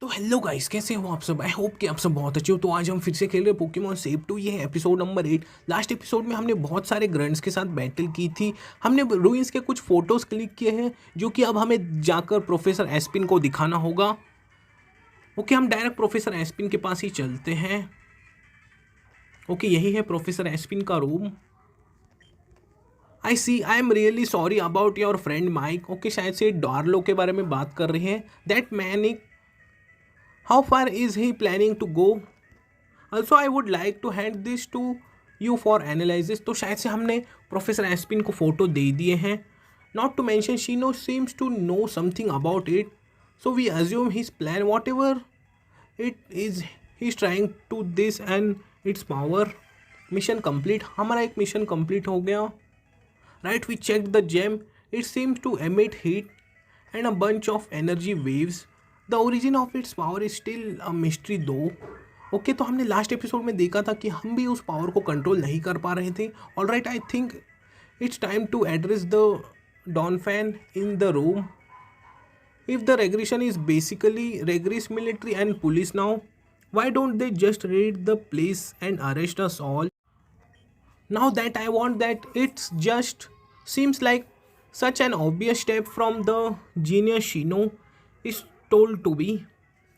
तो hello guys, कैसे हो आप सब। आई होप कि आप सब बहुत अच्छे हो। तो आज हम फिर से खेल रहे पोकेमॉन सेप 2। ये है एपिसोड नंबर 8। लास्ट एपिसोड में हमने बहुत सारे ग्रंट्स के साथ बैटल की थी। हमने रूइंस के कुछ फोटोज क्लिक किए हैं जो कि अब हमें जाकर प्रोफेसर एस्पिन को दिखाना होगा। ओके, हम डायरेक्ट प्रोफेसर एस्पिन के पास ही चलते हैं। ओके, यही है प्रोफेसर एस्पिन का room. I am really sorry about your friend Mike. Okay, शायद से डार्लो के बारे में बात कर रहे हैं। That man, how far is he planning to go? Also I would like to hand this to you for analysis। तो शायद से हमने प्रोफेसर एस्पिन को फोटो दे दिए हैं। Not to mention Shino seems to know something about it, so we assume his plan whatever it is he's trying to this and its power। Mission complete, हमारा एक mission complete हो गया। Right, we checked the gem. It seems to emit heat and a bunch of energy waves. The origin of its power is still a mystery though। Okay, तो हमने last episode में देखा था कि हम भी उस पावर को कंट्रोल नहीं कर पा रहे थे। All right, I think it's time to address the डॉन फैन in the room. If the regression is basically regress military and police now, why don't they just raid the place and arrest us all? Now that I want that, it's just seems like such an obvious step from the genius Shino is told to be।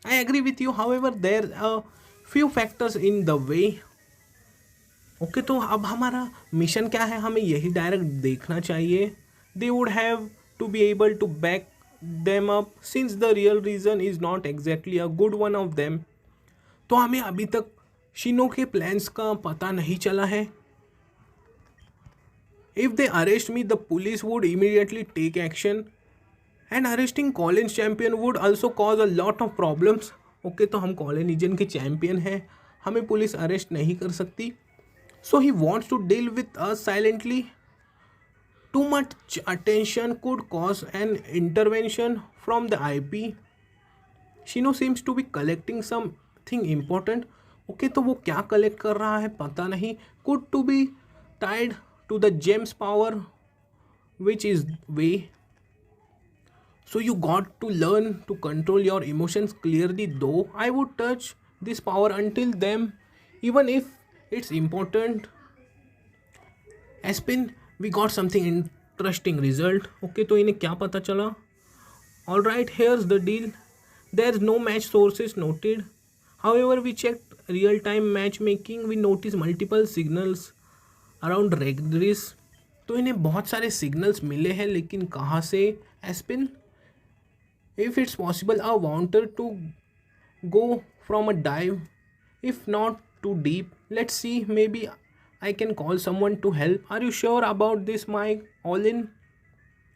I agree with you, however there are a few factors in the way। Okay, तो अब हमारा mission क्या है, हमें यही direct देखना चाहिए। They would have to be able to back them up since the real reason is not exactly a good one of them. तो हमें अभी तक शिनो के प्लान्स का पता नहीं चला है। If they arrest me, the police would immediately take action, and arresting Collins champion would also cause a lot of problems। Okay, तो हम कॉलिनिजन के चैम्पियन हैं, हमें पुलिस अरेस्ट नहीं कर सकती। So he wants to deal with us silently। Too much attention could cause an intervention from the IP। Shino seems to be collecting something important। Okay, तो वो क्या कलेक्ट कर रहा है पता नहीं। Could to be tied to the gem's power, which is way। So you got to learn to control your emotions clearly though। I would touch this power until them, even if it's important। Aspin, we got something interesting result। Okay, तो इन्हें क्या पता चला। Alright, here's the deal। There's no match sources noted। However, we checked real-time matchmaking। We noticed multiple signals around regress. तो इन्हें बहुत सारे signals मिले हैं, लेकिन कहाँ से। Aspen, if it's possible a wanted to go from a dive, if not too deep, let's see, maybe I can call someone to help. Are you sure about this Mike all in,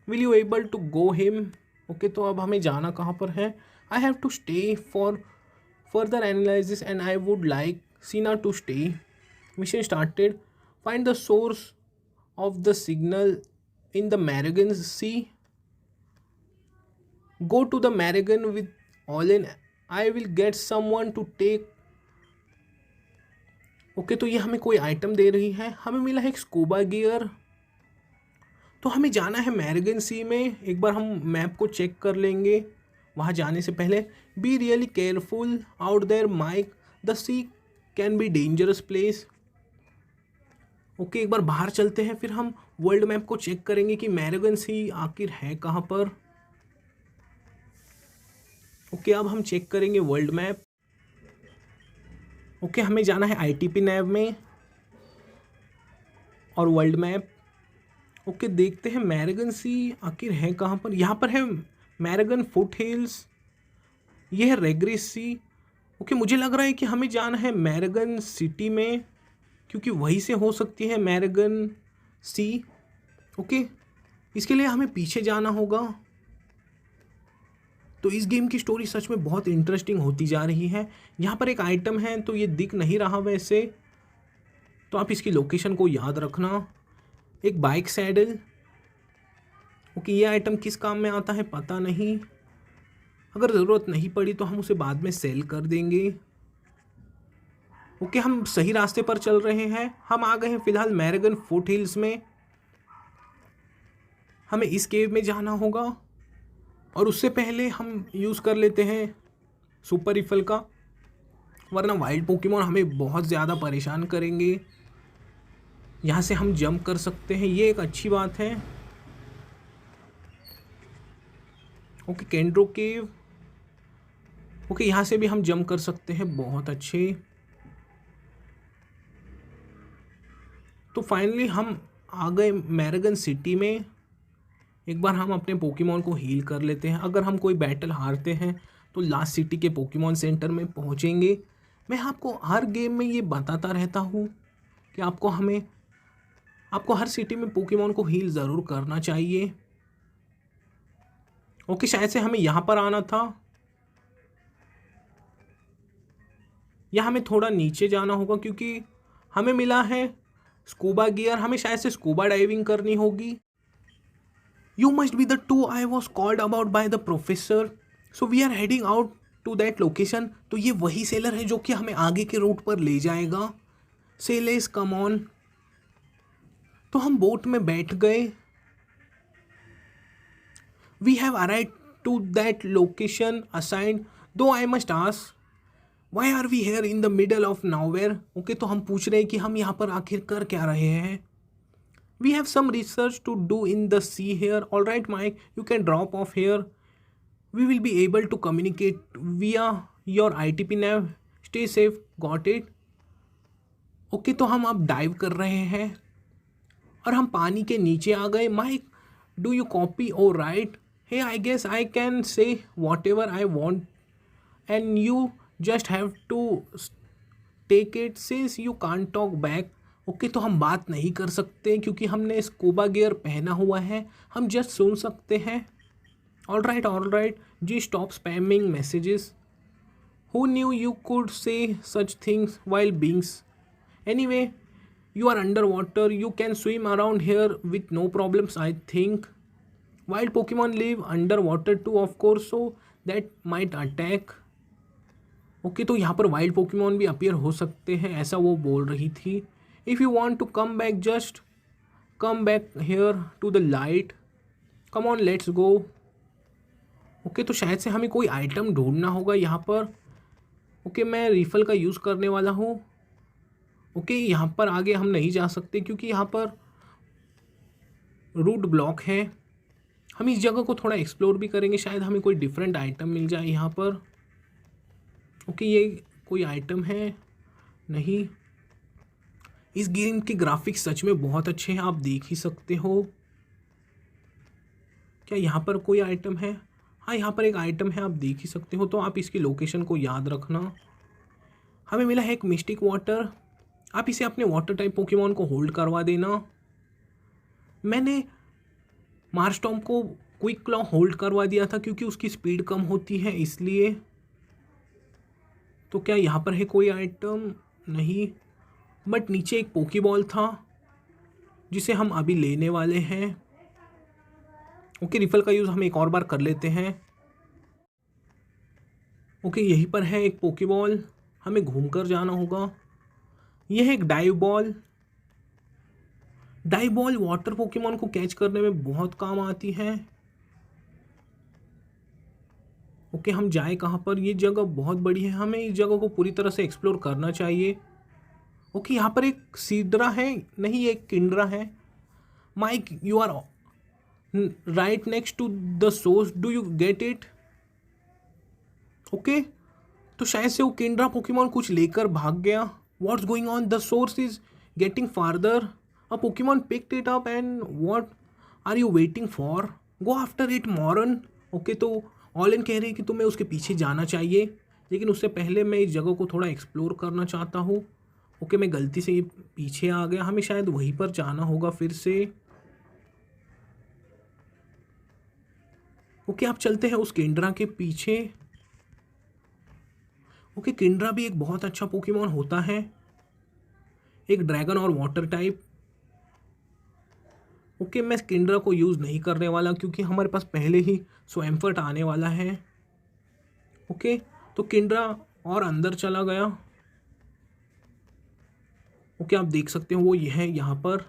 will you able to go him. Okay, तो अब हमें जाना कहाँ पर है। I have to stay for further analysis and I would like Sina to stay. Mission started. Find the source of the signal in the Marigan Sea। Go to the Marigan with Olin। I will get someone to take। Okay, तो ये हमें कोई item दे रही है। हमें मिला है एक स्कूबा गियर। तो हमें जाना है मैरिगन सी में। एक बार हम मैप को चेक कर लेंगे वहाँ जाने से पहले। Be really careful out there Mike, the sea can be dangerous place. Okay, एक बार बाहर चलते हैं, फिर हम वर्ल्ड मैप को चेक करेंगे कि मैरिगन सी आखिर है कहाँ पर। ओके, अब हम चेक करेंगे वर्ल्ड मैप। ओके, हमें जाना है आईटीपी नैव में और वर्ल्ड मैप। ओके, देखते हैं मैरिगन सी आखिर है कहाँ पर। यहाँ पर है मैरिगन फुट हिल्स, ये है रेग्रिस सी। ओके, मुझे लग रहा है कि हमें जाना है मैरिगन सिटी में, क्योंकि वहीं से हो सकती है मैरिगन सी। ओके, इसके लिए हमें पीछे जाना होगा। तो इस गेम की स्टोरी सच में बहुत इंटरेस्टिंग होती जा रही है। यहाँ पर एक आइटम है, तो ये दिख नहीं रहा वैसे, तो आप इसकी लोकेशन को याद रखना। एक बाइक सैडल। ओके, ये आइटम किस काम में आता है पता नहीं। अगर ज़रूरत नहीं पड़ी तो हम उसे बाद में सेल कर देंगे। ओके, हम सही रास्ते पर चल रहे हैं। हम आ गए हैं फिलहाल मैरिगन फुट हिल्स में। हमें इस केव में जाना होगा, और उससे पहले हम यूज़ कर लेते हैं सुपर रिफल का, वरना वाइल्ड पोकेमॉन हमें बहुत ज़्यादा परेशान करेंगे। यहाँ से हम जंप कर सकते हैं, ये एक अच्छी बात है। ओके, केंड्रो केव। ओके, यहाँ से भी हम जंप कर सकते हैं, बहुत अच्छे। तो फाइनली हम आ गए मैरागन सिटी में। एक बार हम अपने पोकेमॉन को हील कर लेते हैं। अगर हम कोई बैटल हारते हैं तो लास्ट सिटी के पोकेमॉन सेंटर में पहुंचेंगे। मैं आपको हर गेम में ये बताता रहता हूँ कि आपको हर सिटी में पोकेमॉन को हील ज़रूर करना चाहिए। ओके, शायद से हमें यहाँ पर आना था, या हमें थोड़ा नीचे जाना होगा क्योंकि हमें मिला है स्कूबा गियर। हमें शायद से स्कूबा डाइविंग करनी होगी। You must be the two I was called about by the professor. So we are heading out to that location. तो ये वही सेलर है जो कि हमें आगे के रूट पर ले जाएगा। सेलेस कम ऑन। तो हम बोट में बैठ गए। We have arrived to that location assigned. Though I must ask, why are we here in the middle of nowhere? Okay, तो हम पूछ रहे हैं कि हम यहाँ पर आखिर कर क्या रहे हैं। We have some research to do in the sea here. All right, Mike, you can drop off here. We will be able to communicate via your ITP nav. Stay safe. Got it? Okay, तो हम अब dive कर रहे हैं और हम पानी के नीचे आ गए। Mike, do you copy or write? Hey, I guess I can say whatever I want and you just have to take it since you can't talk back. Okay, तो हम बात नहीं कर सकते क्योंकि हमने स्कूबा गियर पहना हुआ है। हम जस्ट सुन सकते हैं। ऑल राइट जी, stop spamming messages. Who knew you could say such things while beings. Anyway, you are under water, you can swim around here with no problems I think. Wild Pokemon live under water too of course, so that might attack. Okay, तो यहाँ पर wild Pokemon भी appear हो सकते हैं, ऐसा वो बोल रही थी। If you want to come back, just come back here to the light. Come on, let's go. Okay, तो शायद से हमें कोई आइटम ढूंढना होगा यहाँ पर। ओके, मैं रिफल का यूज़ करने वाला हूँ। ओके, यहाँ पर आगे हम नहीं जा सकते क्योंकि यहाँ पर रूट ब्लॉक है। हम इस जगह को थोड़ा एक्सप्लोर भी करेंगे, शायद हमें कोई डिफरेंट आइटम मिल जाए यहाँ पर। ओके, ये कोई आइटम है नहीं। इस गेम के ग्राफिक्स सच में बहुत अच्छे हैं, आप देख ही सकते हो। क्या यहाँ पर कोई आइटम है? हाँ, यहाँ पर एक आइटम है, आप देख ही सकते हो। तो आप इसकी लोकेशन को याद रखना। हमें मिला है एक मिस्टिक वाटर। आप इसे अपने वाटर टाइप पोकेमॉन को होल्ड करवा देना। मैंने मार्सटॉम को क्विक क्लॉ होल्ड करवा दिया था क्योंकि उसकी स्पीड कम होती है इसलिए। तो क्या यहाँ पर है कोई आइटम? नहीं, बट नीचे एक पोकेबॉल था जिसे हम अभी लेने वाले हैं। ओके, रिफल का यूज़ हम एक और बार कर लेते हैं। ओके, यहीं पर है एक पोकेबॉल, हमें घूमकर जाना होगा। यह है एक dive ball. Dive ball water Pokemon को कैच करने में बहुत काम आती है। ओके, हम जाए कहाँ पर? ये जगह बहुत बड़ी है, हमें इस जगह को पूरी तरह से एक्सप्लोर करना चाहिए। ओके, यहाँ पर एक सीड्रा है, नहीं एक किंड्रा है। Mike, you are right next to the source, do you get it? Okay, तो शायद से वो किंड्रा पोकेमॉन कुछ लेकर भाग गया। What's going on? The source is getting farther. A Pokemon picked it up and what are you waiting for? Go after it moron. Okay, तो ऑलन कह रहे हैं कि तुम्हें उसके पीछे जाना चाहिए, लेकिन उससे पहले मैं इस जगह को थोड़ा एक्सप्लोर करना चाहता हूँ। ओके, मैं गलती से पीछे आ गया, हमें शायद वहीं पर जाना होगा फिर से। ओके, आप चलते हैं उस किंड्रा के पीछे। ओके, किंड्रा भी एक बहुत अच्छा पोकेमॉन होता है, एक ड्रैगन और वाटर टाइप। ओके, मैं किंड्रा को यूज़ नहीं करने वाला क्योंकि हमारे पास पहले ही स्वैम्फर्ट आने वाला है। ओके, तो किंड्रा और अंदर चला गया। ओके, आप देख सकते हो वो ये है यहाँ पर।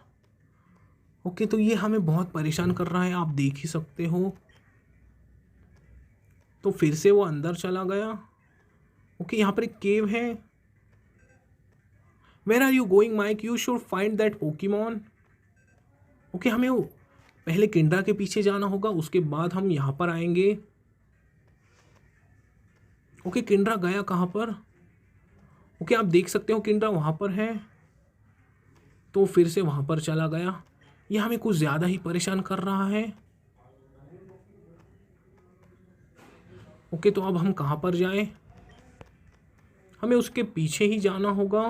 ओके, तो ये हमें बहुत परेशान कर रहा है, आप देख ही सकते हो। तो फिर से वो अंदर चला गया। ओके यहाँ पर एक केव है। Where are you going Mike, you should find that Pokemon. Okay हमें पहले किंड्रा के पीछे जाना होगा, उसके बाद हम यहाँ पर आएंगे। ओके किंड्रा गया कहाँ पर? ओके आप देख सकते हो किंड्रा वहाँ पर है, तो फिर से वहाँ पर चला गया। ये हमें कुछ ज़्यादा ही परेशान कर रहा है। ओके तो अब हम कहाँ पर जाएं? हमें उसके पीछे ही जाना होगा।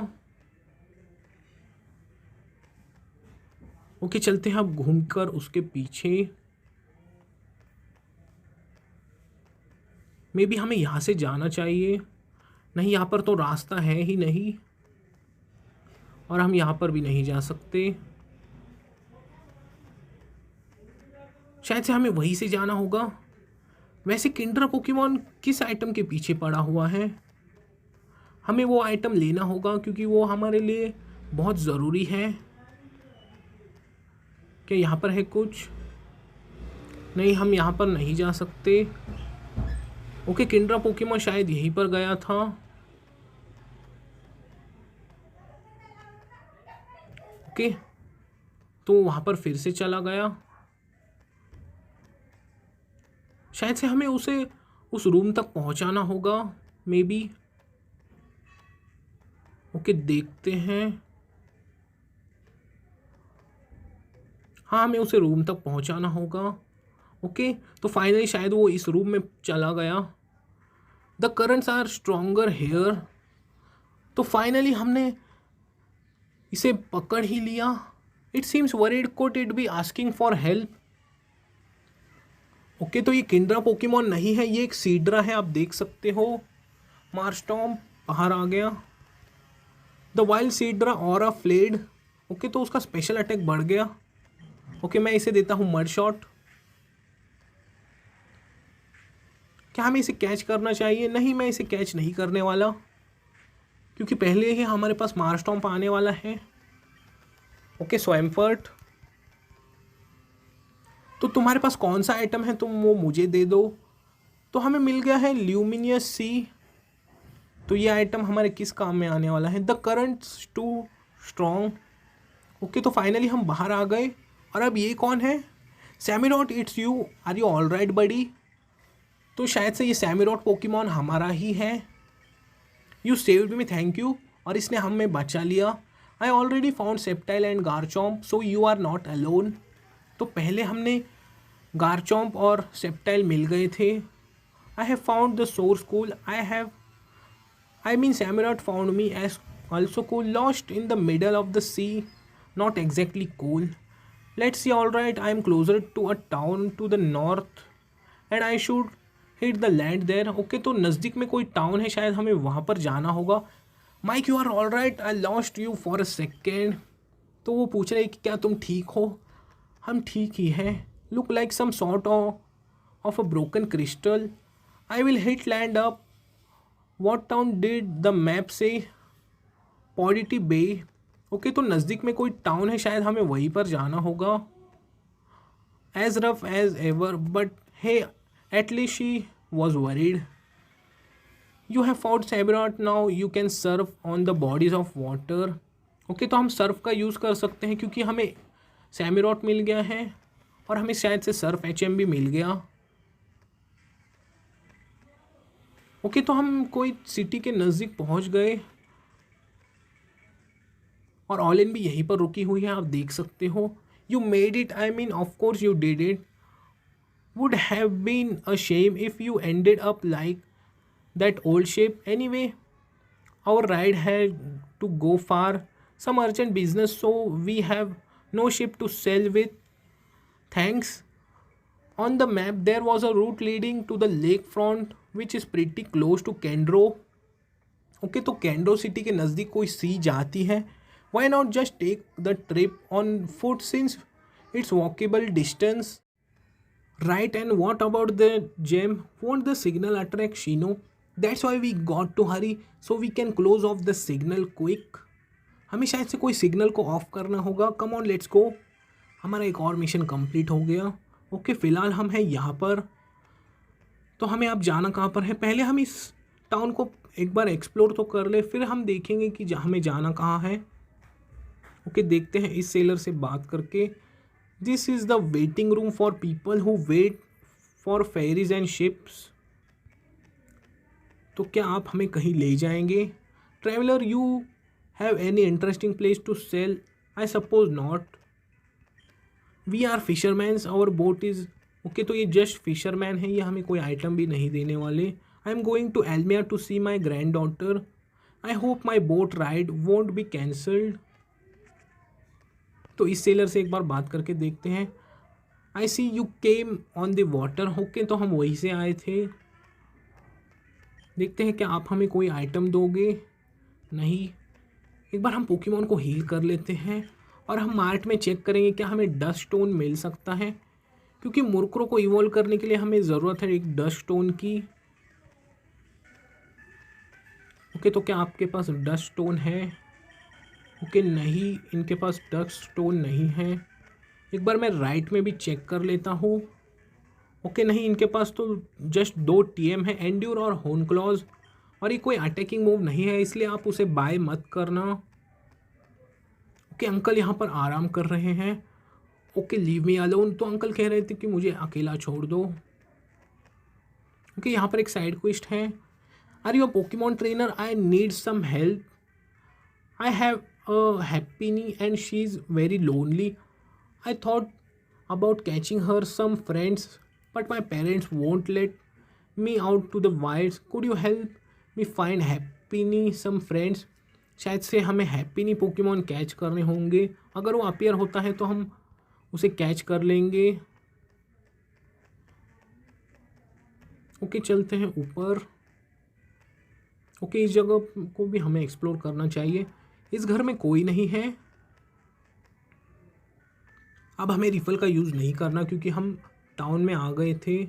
ओके चलते हैं अब घूमकर उसके पीछे। मे बी हमें यहाँ से जाना चाहिए। नहीं यहाँ पर तो रास्ता है ही नहीं, और हम यहाँ पर भी नहीं जा सकते। शायद से हमें वहीं से जाना होगा। वैसे किंड्रा पोकेमॉन किस आइटम के पीछे पड़ा हुआ है? हमें वो आइटम लेना होगा क्योंकि वो हमारे लिए बहुत ज़रूरी है। क्या यहाँ पर है कुछ? नहीं हम यहाँ पर नहीं जा सकते। ओके किंड्रा पोकेमॉन शायद यहीं पर गया था। ओके तो वहाँ पर फिर से चला गया। शायद से हमें उसे उस रूम तक पहुँचाना होगा मे बी। ओके देखते हैं। हाँ हमें उसे रूम तक पहुँचाना होगा। ओके तो फाइनली शायद वो इस रूम में चला गया। The currents are stronger here. तो फाइनली हमने इसे पकड़ ही लिया। It seems worried, could it be asking for help. Okay तो ये किंड्रा पोकेमॉन नहीं है, ये एक सीड्रा है, आप देख सकते हो। मार्स्टॉर्म बाहर आ गया। द वाइल्ड सीड्रा और फ्लेड। ओके तो उसका स्पेशल अटैक बढ़ गया। ओके मैं इसे देता हूँ मड शॉट। क्या हमें इसे कैच करना चाहिए? नहीं मैं इसे कैच नहीं करने वाला, क्योंकि पहले ही हमारे पास मार्स्टॉर्म आने वाला है। ओके स्वैम्पर्ट, तो तुम्हारे पास कौन सा आइटम है, तुम वो मुझे दे दो। तो हमें मिल गया है ल्यूमिनियस सी। तो ये आइटम हमारे किस काम में आने वाला है? The currents too strong. Okay तो फाइनली हम बाहर आ गए। और अब ये कौन है? Samurott, it's you, are you all right buddy? तो शायद से ये सैमिरॉट पोकेमॉन हमारा ही है। You saved me, thank you. और इसने हमें बचा लिया। I already found Sceptile and Garchomp, so you are not alone. तो पहले हमने गारचॉम्प और सेप्टाइल मिल गए थे। I have found the source cool. I mean Samurott found me as also cool, lost in the middle of the sea, not exactly cool. Let's see, alright, I am closer to a town to the north and I should hit the land there. Okay, तो नज़दीक में कोई town है, शायद हमें वहाँ पर जाना होगा। Mike, you are alright, I lost you for a second. तो वो पूछ रहे कि क्या तुम ठीक हो? हम ठीक ही हैं। Look like some sort of a broken crystal. I will hit land up. What town did the map say? Poditi Bay. Okay तो नज़दीक में कोई टाउन है, शायद हमें वहीं पर जाना होगा। As rough as ever but hey at least she was worried. You have found Samurott, now you can surf on the bodies of water. Okay तो हम सर्व का यूज़ कर सकते हैं क्योंकि हमें सैमिरॉट मिल गया है और हमें शायद से सर्फ HM भी मिल गया। ओके तो हम कोई सिटी के नज़दीक पहुंच गए और ऑलिन भी यहीं पर रुकी हुई है, आप देख सकते हो। You made it, I mean of course you did it. Would have been a shame if you ended up like that old ship. Anyway our ride had to go far, some urgent business, so we have no ship to sail with, thanks. On the map there was a route leading to the lake front which is pretty close to Kendro. Okay तो Kendro city के नज़दीक कोई सी जाती है। Why not just take the trip on foot since it's walkable distance? Right, and what about the gem? Won't the signal attract Shino? That's why we got to hurry so we can close off the signal quick. हमें शायद से कोई signal को of करना होगा। Come on let's go. हमारा एक और मिशन कंप्लीट हो गया। ओके फ़िलहाल हम हैं यहाँ पर। तो हमें अब जाना कहाँ पर है? पहले हम इस टाउन को एक बार एक्सप्लोर तो कर ले, फिर हम देखेंगे कि हमें जाना कहाँ है। ओके, देखते हैं इस सेलर से बात करके। This is the waiting room for people who wait for ferries and ships. तो क्या आप हमें कहीं ले जाएंगे? Traveller, you have any interesting place to sail? I suppose not. We are fishermans, our boat is. Okay, तो ये just fisherman है, ये हमें कोई आइटम भी नहीं देने वाले। I am going to Elmia to see my granddaughter. I hope my boat ride won't be cancelled. तो इस सेलर से एक बार बात करके देखते हैं। I see you came on the water. Okay, तो हम वहीं से आए थे। देखते हैं क्या आप हमें कोई आइटम दोगे? नहीं। एक बार हम पोकेमॉन को हील कर लेते हैं और हम मार्ट में चेक करेंगे क्या हमें डस्ट स्टोन मिल सकता है, क्योंकि मुर्क्रो को इवॉल्व करने के लिए हमें ज़रूरत है एक डस्ट स्टोन की। ओके, तो क्या आपके पास डस्ट स्टोन है? ओके, नहीं, इनके पास डस्ट स्टोन नहीं है। एक बार मैं राइट में भी चेक कर लेता हूँ। ओके, नहीं, इनके पास तो जस्ट 2 TM है, एंड्योर और होन क्लॉज, और ये कोई अटैकिंग मूव नहीं है, इसलिए आप उसे बाय मत करना। ओके, अंकल यहाँ पर आराम कर रहे हैं। Okay, leave me alone. तो अंकल कह रहे थे कि मुझे अकेला छोड़ दो। ओके, यहाँ पर एक साइड क्वेस्ट है। Are you a Pokemon trainer? I need some help. I have a Happiny and she is very lonely. I thought about catching her some friends, but my parents won't let me out to the wilds. Could you help me find Happiny some friends? शायद से हमें हैप्पीनी Pokemon catch करने होंगे। अगर वो appear होता है तो हम उसे कैच कर लेंगे। ओके, चलते हैं ऊपर। ओके, इस जगह को भी हमें एक्सप्लोर करना चाहिए। इस घर में कोई नहीं है। अब हमें रिफल का यूज़ नहीं करना क्योंकि हम टाउन में आ गए थे।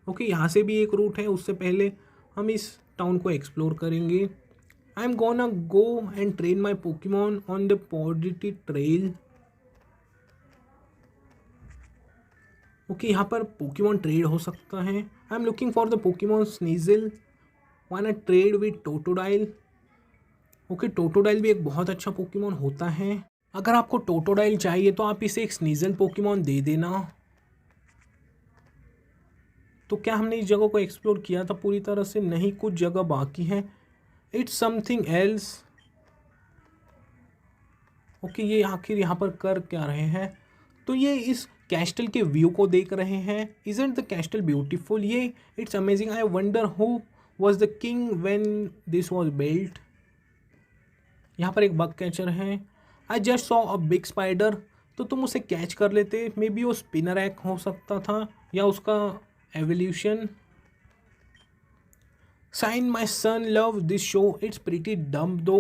ओके, यहाँ से भी एक रूट है, उससे पहले हम इस टाउन को एक्सप्लोर करेंगे। I am gonna go and train my Pokemon on the Poditi trail. Okay, यहाँ पर पोकेमॉन ट्रेड हो सकता है। I am looking for the Pokemon Sneasel. Wanna trade with Totodile. Okay, Totodile भी एक बहुत अच्छा पोकेमॉन होता है। अगर आपको टोटोडाइल चाहिए तो आप इसे एक स्नीजल पोकेमॉन दे देना। तो क्या हमने इस जगह को एक्सप्लोर किया था पूरी तरह से? नहीं, कुछ जगह बाकी है। It's something else. ओके, ये आखिर यहाँ पर कर क्या रहे हैं? तो ये इस कैस्टल के व्यू को देख रहे हैं। Isn't the castle beautiful? Yeah it's amazing. I wonder who was the king when this was built. यहाँ पर एक बग कैचर है। I just saw a big spider. तो तुम उसे कैच कर लेते। मे बी वो स्पिनर एक्ट हो सकता था या उसका evolution. Since my son love this show, it's pretty dumb though.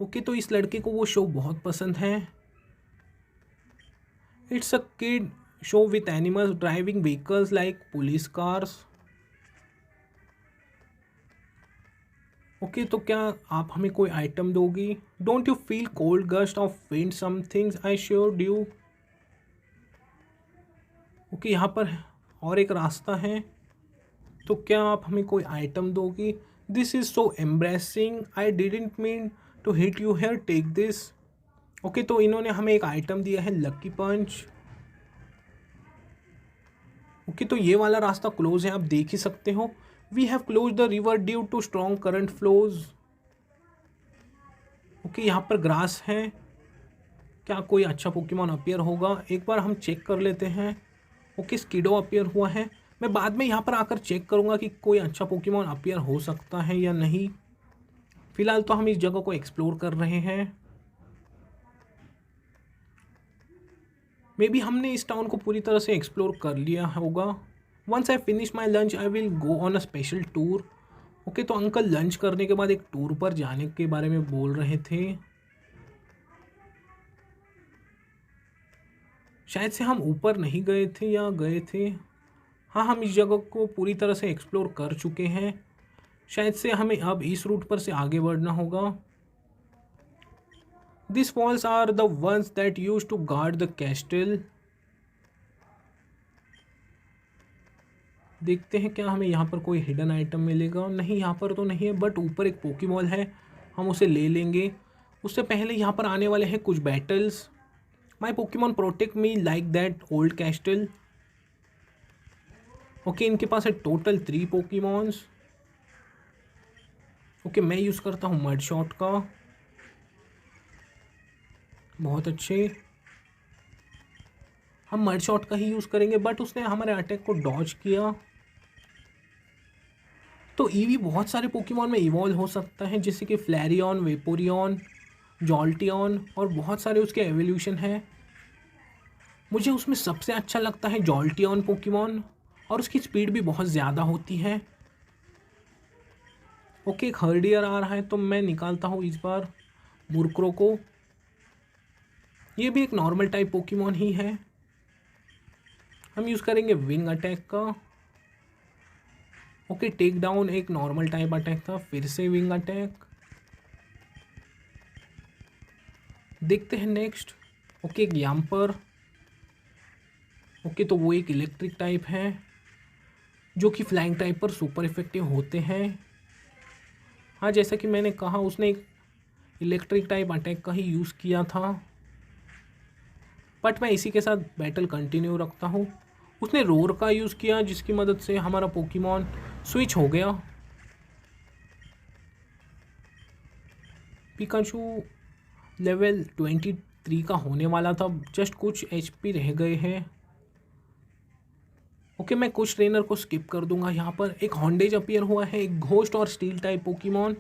Okay, तो इस लड़के को वो शो बहुत पसंद है। It's a kid show with animals driving vehicles like police cars. Okay, तो क्या आप हमें कोई आइटम दोगी? Don't you feel cold gust of wind somethings I assured you. Okay, यहाँ पर और एक रास्ता है। तो क्या आप हमें कोई आइटम दोगी? This is so embarrassing, I didn't mean to hit you here, take this. Okay, तो इन्होंने हमें एक आइटम दिया है, लकी पंच। ओके, तो ये वाला रास्ता क्लोज है, आप देख ही सकते हो। We have close the river due to strong current flows. Okay, यहाँ पर ग्रास है। क्या कोई अच्छा पोकेमॉन अपीयर होगा? एक बार हम चेक कर लेते हैं। ओके, स्किडो अपीयर हुआ है। मैं बाद में यहाँ पर आकर चेक करूँगा कि कोई अच्छा पोकेमॉन अपीयर हो सकता है या नहीं। फिलहाल तो हम इस जगह को एक्सप्लोर कर रहे हैं। मे बी हमने इस टाउन को पूरी तरह से एक्सप्लोर कर लिया होगा। Once I finish my lunch I will go on a special tour. Okay, तो अंकल लंच करने के बाद एक टूर पर जाने के बारे में बोल रहे थे। शायद से हम ऊपर नहीं गए थे या गए थे। हाँ, हम इस जगह को पूरी तरह से एक्सप्लोर कर चुके हैं। शायद से हमें अब इस रूट पर से आगे बढ़ना होगा। This walls are the ones that use to guard the castle. देखते हैं क्या हमें यहाँ पर कोई हिडन आइटम मिलेगा। नहीं, यहाँ पर तो नहीं है, बट ऊपर एक पोकेबॉल है, हम उसे ले लेंगे। उससे पहले यहाँ पर आने वाले हैं कुछ battles. My Pokemon protect me like that old castle. Okay, इनके पास है टोटल 3 पोकेमॉन्स। ओके, मैं यूज़ करता हूँ मड शॉट का। बहुत अच्छे, हम मड शॉट का ही यूज़ करेंगे, बट उसने हमारे अटैक को डॉज किया। तो ईवी बहुत सारे पोकेमॉन में इवॉल्व हो सकता है, जैसे कि फ्लैरियन, वेपोरियन, जॉल्टियन और बहुत सारे उसके एवोल्यूशन हैं। मुझे उसमें सबसे अच्छा लगता है जॉल्टियन पोकेमॉन, और उसकी स्पीड भी बहुत ज़्यादा होती है। ओके, एक हर्डियर आ रहा है, तो मैं निकालता हूँ इस बार मुरक्रो को। ये भी एक नॉर्मल टाइप पोकेमॉन ही है। हम यूज़ करेंगे विंग अटैक का। ओके, टेक डाउन एक नॉर्मल टाइप अटैक था, फिर से विंग अटैक। देखते हैं नेक्स्ट। ओके, एक यम्पर। ओके, तो वो एक इलेक्ट्रिक टाइप है, जो कि फ्लाइंग टाइप पर सुपर इफेक्टिव होते हैं। हाँ, जैसा कि मैंने कहा, उसने एक इलेक्ट्रिक टाइप अटैक का ही यूज़ किया था, बट मैं इसी के साथ बैटल कंटिन्यू रखता हूँ। उसने रोर का यूज़ किया, जिसकी मदद से हमारा पोकेमॉन स्विच हो गया। पिकाचू लेवल 23 का होने वाला था, जस्ट कुछ HP रह गए हैं। ओके, मैं कुछ ट्रेनर को स्किप कर दूंगा। यहाँ पर एक हॉन्डेज अपीयर हुआ है, एक घोस्ट और स्टील टाइप पोकेमॉन।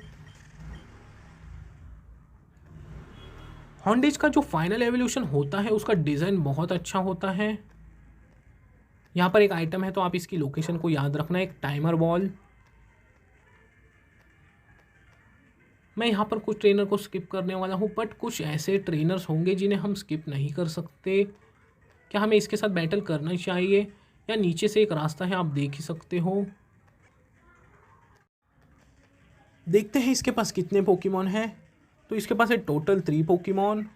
हॉन्डेज का जो फाइनल एवोल्यूशन होता है, उसका डिज़ाइन बहुत अच्छा होता है। यहाँ पर एक आइटम है, तो आप इसकी लोकेशन को याद रखना, एक टाइमर बॉल। मैं यहाँ पर कुछ ट्रेनर को स्किप करने वाला हूँ, बट कुछ ऐसे ट्रेनर्स होंगे जिन्हें हम स्किप नहीं कर सकते। क्या हमें इसके साथ बैटल करना चाहिए, या नीचे से एक रास्ता है, आप देख ही सकते हो। देखते हैं इसके पास कितने पोकेमॉन हैं। तो इसके पास है टोटल 3 पोकेमॉन।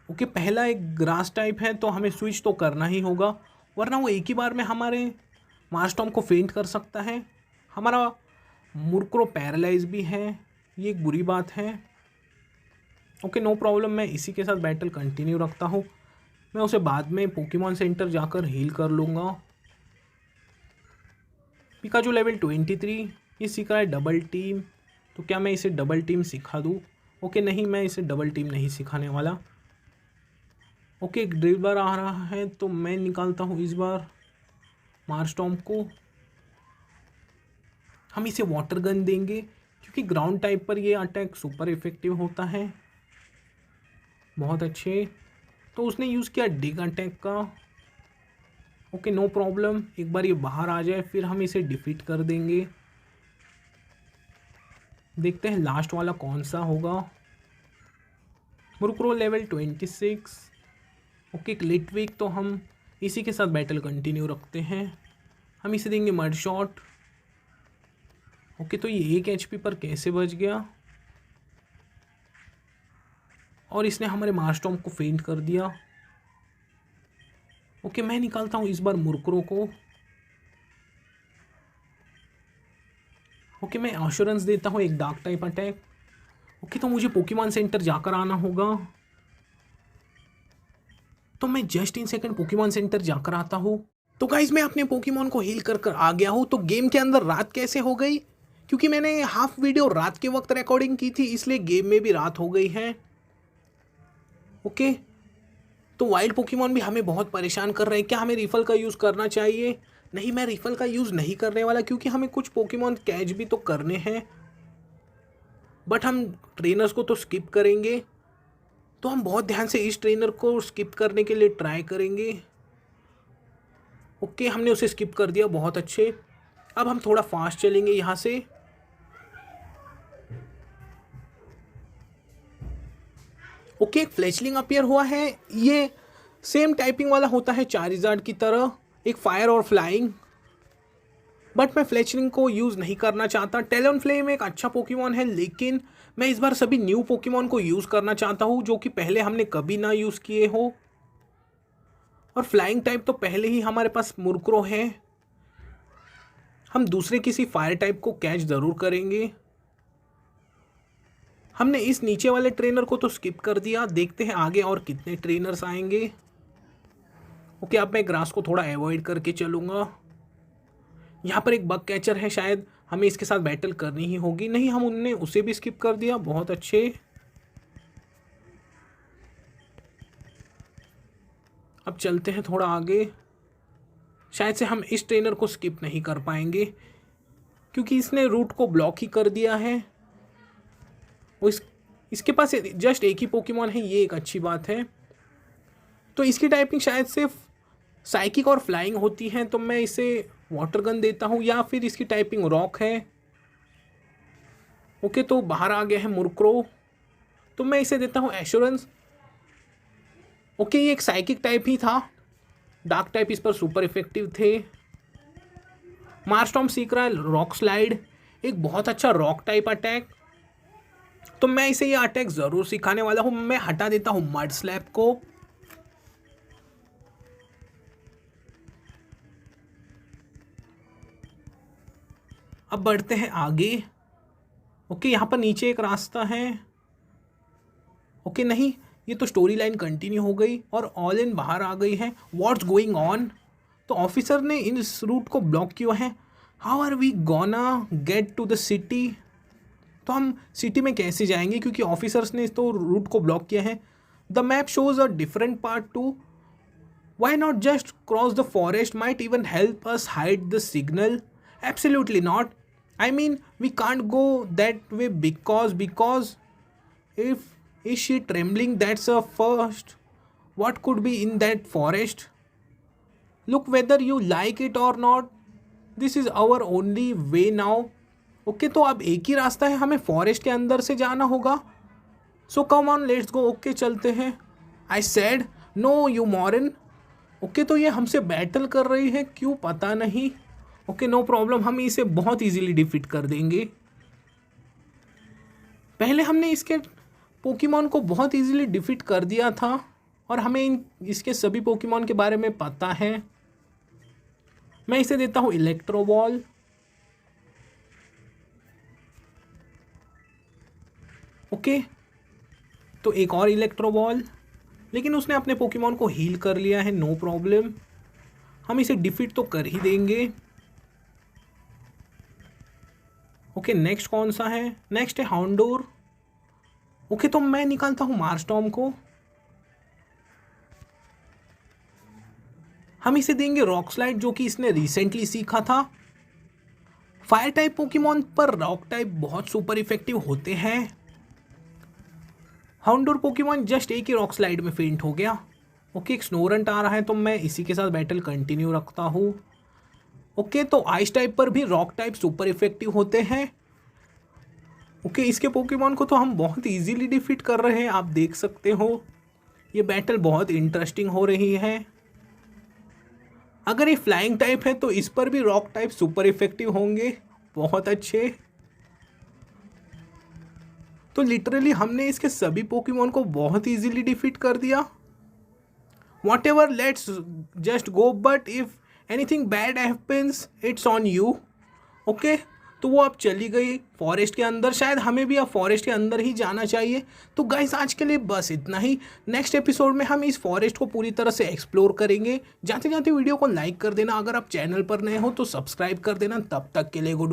ओके, पहला एक ग्रास टाइप है, तो हमें स्विच तो करना ही होगा, वरना वो एक ही बार में हमारे मास्टॉम को फेंट कर सकता है। हमारा मुरक्रो पैरालाइज भी है, ये एक बुरी बात है। ओके, नो प्रॉब्लम, मैं इसी के साथ बैटल कंटिन्यू रखता हूँ। मैं उसे बाद में पोकेमॉन सेंटर जाकर हील कर लूँगा। पिकाचू लेवल 23, ये सीख रहा है डबल टीम। तो क्या मैं इसे डबल टीम सिखा दूँ? ओके, नहीं, मैं इसे डबल टीम नहीं सिखाने वाला। ओके, एक ड्रिबलर आ रहा है, तो मैं निकालता हूँ इस बार मारस्टॉर्म को। हम इसे वाटर गन देंगे, क्योंकि ग्राउंड टाइप पर ये अटैक सुपर इफेक्टिव होता है। बहुत अच्छे, तो उसने यूज़ किया डिग अटैक का। ओके, नो प्रॉब्लम, एक बार ये बाहर आ जाए, फिर हम इसे डिफीट कर देंगे। देखते हैं लास्ट वाला कौन सा होगा। मुरक्रो लेवल 26। ओके, लिटविक, तो हम इसी के साथ बैटल कंटिन्यू रखते हैं। हम इसे देंगे मड शॉट। ओके, तो ये 1 HP पर कैसे बच गया, और इसने हमारे मारस्टॉर्म को फेंट कर दिया। ओके, मैं निकालता हूँ इस बार मुरक्रो को। ओके, मैं एश्योरेंस देता हूँ एक डार्क टाइप अटैक। ओके, तो मुझे पोकेमॉन सेंटर जाकर आना होगा, तो मैं just in second Pokemon centre जाकर आता हूँ। तो गाइज, मैं अपने पोकेमॉन को हील कर आ गया हूँ। तो गेम के अंदर रात कैसे हो गई, क्योंकि मैंने हाफ वीडियो रात के वक्त रिकॉर्डिंग की थी, इसलिए गेम में भी रात हो गई है। ओके, तो वाइल्ड पोकेमॉन भी हमें बहुत परेशान कर रहे हैं। क्या हमें रिफल का यूज़ करना चाहिए? नहीं, मैं रिफल का यूज़ नहीं करने वाला, क्योंकि हमें कुछ पोकेमॉन कैच भी तो करने हैं, बट हम ट्रेनर्स को तो स्किप करेंगे। तो हम बहुत ध्यान से इस ट्रेनर को स्किप करने के लिए ट्राई करेंगे। ओके, हमने उसे स्किप कर दिया, बहुत अच्छे। अब हम थोड़ा फास्ट चलेंगे यहाँ से। ओके, एक फ्लैचलिंग अपीयर हुआ है, ये सेम टाइपिंग वाला होता है चारिज़ार्ड की तरह, एक फायर और फ्लाइंग, बट मैं फ्लैचलिंग को यूज़ नहीं करना चाहता। टैलनफ्लेम एक अच्छा पोकेमॉन है, लेकिन मैं इस बार सभी न्यू पोकेमॉन को यूज़ करना चाहता हूँ, जो कि पहले हमने कभी ना यूज़ किए हो। और फ्लाइंग टाइप तो पहले ही हमारे पास मुरक्रो है, हम दूसरे किसी फायर टाइप को कैच ज़रूर करेंगे। हमने इस नीचे वाले ट्रेनर को तो स्किप कर दिया, देखते हैं आगे और कितने ट्रेनर्स आएंगे। ओके, अब मैं ग्रास को थोड़ा अवॉइड करके चलूँगा। यहाँ पर एक बग कैचर है, शायद हमें इसके साथ बैटल करनी ही होगी। नहीं, हम उनने उसे भी स्किप कर दिया, बहुत अच्छे। अब चलते हैं थोड़ा आगे। शायद से हम इस ट्रेनर को स्किप नहीं कर पाएंगे क्योंकि इसने रूट को ब्लॉक ही कर दिया है। वो इसके पास जस्ट एक ही पोकेमॉन है, ये एक अच्छी बात है। तो इसकी टाइपिंग शायद से साइकिक और फ्लाइंग होती है, तो मैं इसे वाटर गन देता हूँ, या फिर इसकी टाइपिंग रॉक है। ओके, तो बाहर आ गया है मुरक्रो, तो मैं इसे देता हूँ एश्योरेंस। ओके, ये एक साइकिक टाइप ही था, डार्क टाइप इस पर सुपर इफेक्टिव थे। मारस्टॉर्म सीख रहा है रॉक स्लाइड, एक बहुत अच्छा रॉक टाइप अटैक, तो मैं इसे ये अटैक ज़रूर सिखाने वाला हूँ। मैं हटा देता हूँ मड स्लैप को। अब बढ़ते हैं आगे। ओके, यहाँ पर नीचे एक रास्ता है। ओके, नहीं, ये तो स्टोरी लाइन कंटिन्यू हो गई और ऑल इन बाहर आ गई है। What's going on? तो ऑफिसर ने इस रूट को ब्लॉक किया है। How are we gonna get to the city? तो हम सिटी में कैसे जाएंगे क्योंकि ऑफिसर्स ने तो रूट को ब्लॉक किया है। The map shows a different part too. Why not just cross the forest? Might even help us hide the signal. Absolutely not. I mean, we can't go that way because if is she trembling? That's a first. What could be in that forest? Look, whether you like it or not, this is our only way now. Okay, तो अब एक ही रास्ता है, हमें forest के अंदर से जाना होगा। So come on, let's go. Okay, चलते हैं। I said no, you moron. Okay, तो ये हमसे बैटल कर रही है, क्यों पता नहीं। ओके, नो प्रॉब्लम, हम इसे बहुत इजीली डिफीट कर देंगे। पहले हमने इसके पोकेमॉन को बहुत इजीली डिफीट कर दिया था और हमें इसके सभी पोकेमॉन के बारे में पता है। मैं इसे देता हूँ इलेक्ट्रो बॉल। ओके, तो एक और इलेक्ट्रो बॉल, लेकिन उसने अपने पोकेमॉन को हील कर लिया है, नो प्रॉब्लम। हम इसे डिफीट तो कर ही देंगे। ओके, नेक्स्ट कौन सा है? नेक्स्ट है हाउंडोर। ओके, तो मैं निकालता हूँ मारस्टॉर्म को। हम इसे देंगे रॉक स्लाइड, जो कि इसने रिसेंटली सीखा था। फायर टाइप पोकेमॉन पर रॉक टाइप बहुत सुपर इफेक्टिव होते हैं। हाउंडोर पोकेमॉन जस्ट एक ही रॉक स्लाइड में फेंट हो गया। ओके, एक स्नोरंट आ रहा है, तो मैं इसी के साथ बैटल कंटिन्यू रखता हूँ। ओके, तो आइस टाइप पर भी रॉक टाइप सुपर इफेक्टिव होते हैं। ओके, इसके पोकेमॉन को तो हम बहुत इजीली डिफीट कर रहे हैं, आप देख सकते हो। ये बैटल बहुत इंटरेस्टिंग हो रही है। अगर ये फ्लाइंग टाइप है तो इस पर भी रॉक टाइप सुपर इफेक्टिव होंगे, बहुत अच्छे। तो लिटरली हमने इसके सभी पोकेमॉन को बहुत इजीली डिफीट कर दिया। What ever, let's just go, but if anything bad happens it's on you. Okay, तो वो अब चली गई फॉरेस्ट के अंदर। शायद हमें भी अब फॉरेस्ट के अंदर ही जाना चाहिए। तो गाइस, आज के लिए बस इतना ही। नेक्स्ट एपिसोड में हम इस फॉरेस्ट को पूरी तरह से एक्सप्लोर करेंगे। जाते जाते वीडियो को लाइक कर देना, अगर आप चैनल पर नए हो तो सब्सक्राइब कर देना। तब तक के लिए गुड बाय।